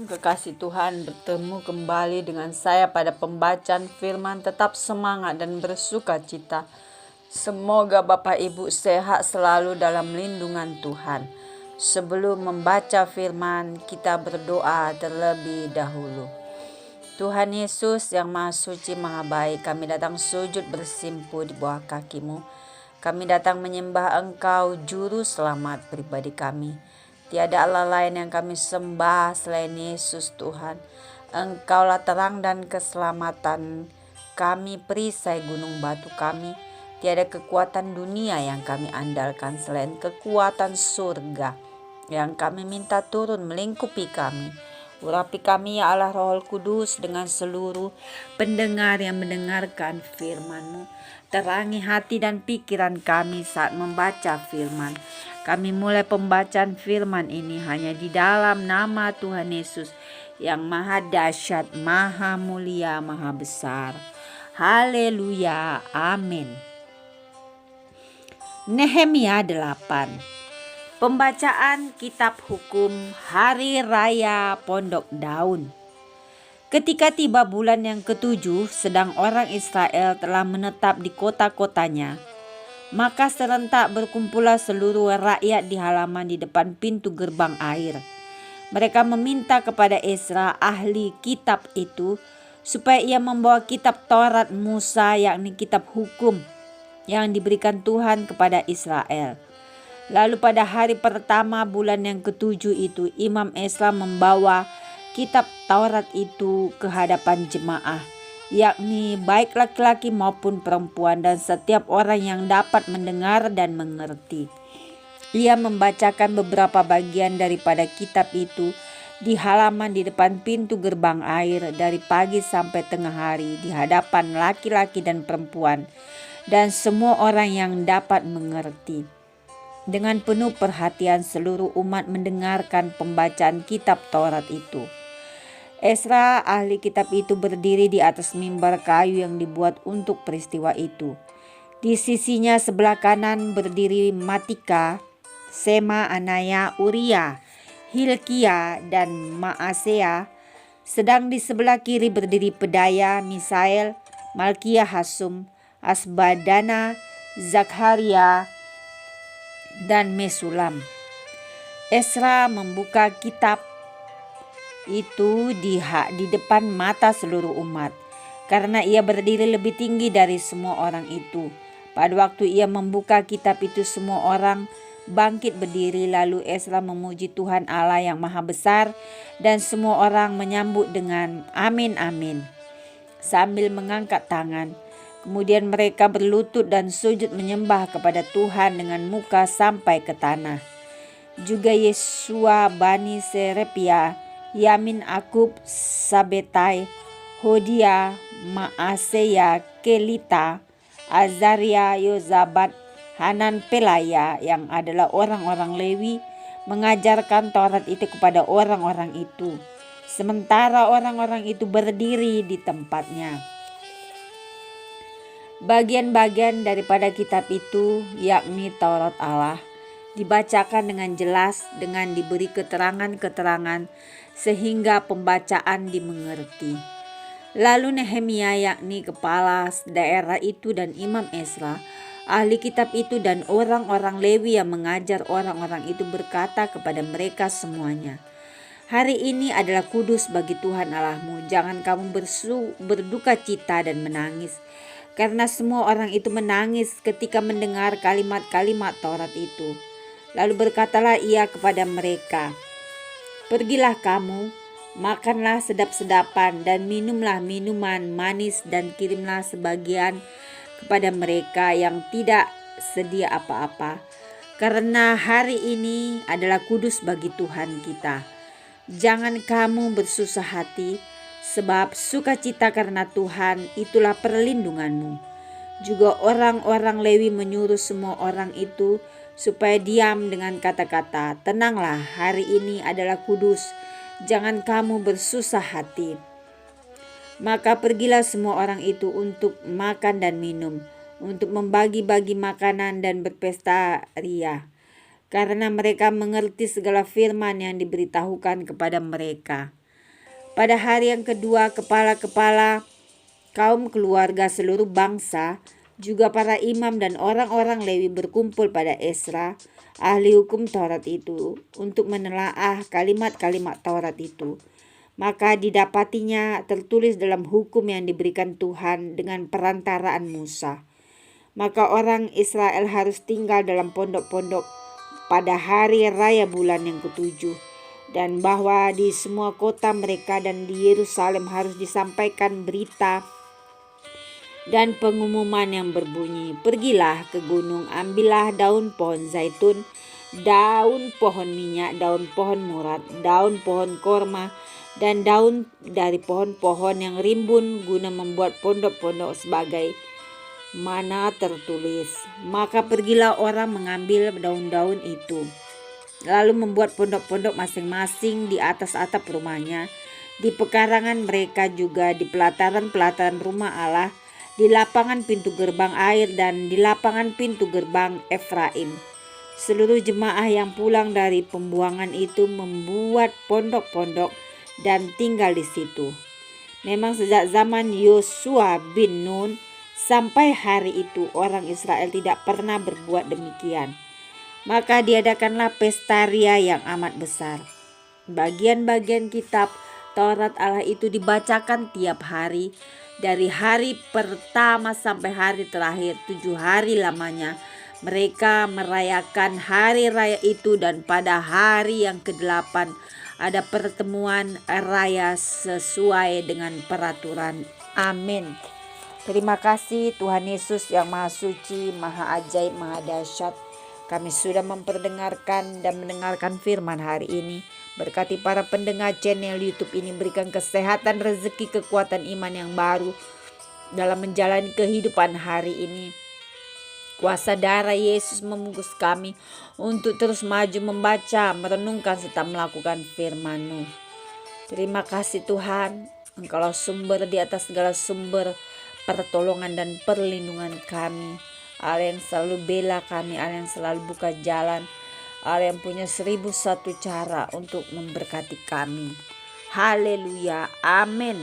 Kekasih Tuhan, bertemu kembali dengan saya pada pembacaan firman. Tetap semangat dan bersuka cita. Semoga Bapak Ibu sehat selalu dalam lindungan Tuhan. Sebelum membaca firman, kita berdoa terlebih dahulu. Tuhan Yesus yang Maha Suci, Maha Baik, kami datang sujud bersimpu di bawah kaki-Mu. Kami datang menyembah Engkau, Juru Selamat pribadi kami. Tiada Allah lain yang kami sembah selain Yesus Tuhan. Engkaulah terang dan keselamatan kami, perisai gunung batu kami. Tiada kekuatan dunia yang kami andalkan selain kekuatan surga yang kami minta turun melingkupi kami. Urapi kami ya Allah Roh Kudus dengan seluruh pendengar yang mendengarkan firman-Mu. Terangi hati dan pikiran kami saat membaca firman. Kami mulai pembacaan firman ini hanya di dalam nama Tuhan Yesus yang Maha Dahsyat, Maha Mulia, Maha Besar. Haleluya, amin. Nehemia 8. Pembacaan Kitab Hukum Hari Raya Pondok Daun. Ketika tiba bulan yang ke-7, sedang orang Israel telah menetap di kota-kotanya, maka serentak berkumpullah seluruh rakyat di halaman di depan pintu gerbang air. Mereka meminta kepada Ezra, ahli kitab itu, supaya ia membawa kitab Taurat Musa, yakni kitab hukum yang diberikan Tuhan kepada Israel. Lalu pada hari pertama bulan yang ke-7 itu, Imam Ezra membawa kitab Taurat itu ke hadapan jemaah, yakni baik laki-laki maupun perempuan, dan setiap orang yang dapat mendengar dan mengerti. Ia membacakan beberapa bagian daripada kitab itu di halaman di depan pintu gerbang air dari pagi sampai tengah hari di hadapan laki-laki dan perempuan dan semua orang yang dapat mengerti. Dengan penuh perhatian seluruh umat mendengarkan pembacaan kitab Taurat itu. Ezra, ahli kitab itu, berdiri di atas mimbar kayu yang dibuat untuk peristiwa itu. Di sisinya sebelah kanan berdiri Matika, Sema, Anaya, Uria, Hilkia, dan Maasea. Sedang di sebelah kiri berdiri Pedaya, Misael, Malkia, Hasum, Asbadana, Zakharia, dan Mesulam. Ezra membuka kitab itu di depan mata seluruh umat, karena ia berdiri lebih tinggi dari semua orang itu. Pada waktu ia membuka kitab itu, semua orang bangkit berdiri, lalu Ezra memuji Tuhan Allah yang Maha Besar, dan semua orang menyambut dengan amin amin sambil mengangkat tangan. Kemudian mereka berlutut dan sujud menyembah kepada Tuhan dengan muka sampai ke tanah. Juga Yesua, Bani Serepia, Yamin, Akub, Sabetai, Hodia, Maaseya, Kelita, Azaria, Yozabat, Hanan, Pelaya, yang adalah orang-orang Lewi, mengajarkan Taurat itu kepada orang-orang itu, sementara orang-orang itu berdiri di tempatnya. Bagian-bagian daripada kitab itu, yakni Taurat Allah, dibacakan dengan jelas dengan diberi keterangan-keterangan sehingga pembacaan dimengerti. Lalu Nehemia, yakni kepala daerah itu, dan Imam Ezra, ahli kitab itu, dan orang-orang Lewi yang mengajar orang-orang itu berkata kepada mereka semuanya, "Hari ini adalah kudus bagi Tuhan Allahmu. Jangan kamu berduka cita dan menangis." Karena semua orang itu menangis ketika mendengar kalimat-kalimat Taurat itu. Lalu berkatalah ia kepada mereka, "Pergilah kamu, makanlah sedap-sedapan dan minumlah minuman manis, dan kirimlah sebagian kepada mereka yang tidak sedia apa-apa, karena hari ini adalah kudus bagi Tuhan kita. Jangan kamu bersusah hati, sebab sukacita karena Tuhan itulah perlindunganmu." Juga orang-orang Lewi menyuruh semua orang itu supaya diam dengan kata-kata, "Tenanglah, hari ini adalah kudus, jangan kamu bersusah hati." Maka pergilah semua orang itu untuk makan dan minum, untuk membagi-bagi makanan dan berpesta ria, karena mereka mengerti segala firman yang diberitahukan kepada mereka. Pada hari yang kedua, kepala-kepala kaum keluarga seluruh bangsa, juga para imam dan orang-orang Lewi berkumpul pada Ezra, ahli hukum Taurat itu, untuk menelaah kalimat-kalimat Taurat itu. Maka didapatinya tertulis dalam hukum yang diberikan Tuhan dengan perantaraan Musa. Maka orang Israel harus tinggal dalam pondok-pondok pada hari raya bulan yang ketujuh, dan bahwa di semua kota mereka dan di Yerusalem harus disampaikan berita dan pengumuman yang berbunyi, "Pergilah ke gunung, ambillah daun pohon zaitun, daun pohon minyak, daun pohon murad, daun pohon korma, dan daun dari pohon-pohon yang rimbun guna membuat pondok-pondok sebagai mana tertulis." Maka pergilah orang mengambil daun-daun itu, lalu membuat pondok-pondok masing-masing di atas atap rumahnya, di pekarangan mereka juga, di pelataran-pelataran rumah Allah, di lapangan pintu gerbang air, dan di lapangan pintu gerbang Efraim. Seluruh jemaah yang pulang dari pembuangan itu membuat pondok-pondok dan tinggal di situ. Memang sejak zaman Yosua bin Nun sampai hari itu orang Israel tidak pernah berbuat demikian. Maka diadakanlah pesta ria yang amat besar. Bagian-bagian kitab Taurat Allah itu dibacakan tiap hari, dari hari pertama sampai hari terakhir, 7 hari lamanya. Mereka merayakan hari raya itu, dan pada hari yang ke-8 ada pertemuan raya sesuai dengan peraturan. Amin. Terima kasih Tuhan Yesus yang Maha Suci, Maha Ajaib, Maha Dahsyat. Kami sudah memperdengarkan dan mendengarkan firman hari ini. Berkati para pendengar channel YouTube ini, berikan kesehatan, rezeki, kekuatan iman yang baru dalam menjalani kehidupan hari ini. Kuasa darah Yesus membungkus kami untuk terus maju membaca, merenungkan, serta melakukan firman-Mu. Terima kasih Tuhan, Engkaulah sumber di atas segala sumber pertolongan dan perlindungan kami. Allah yang selalu bela kami, Allah yang selalu buka jalan, Allah yang punya 1001 cara untuk memberkati kami. Haleluya, amin.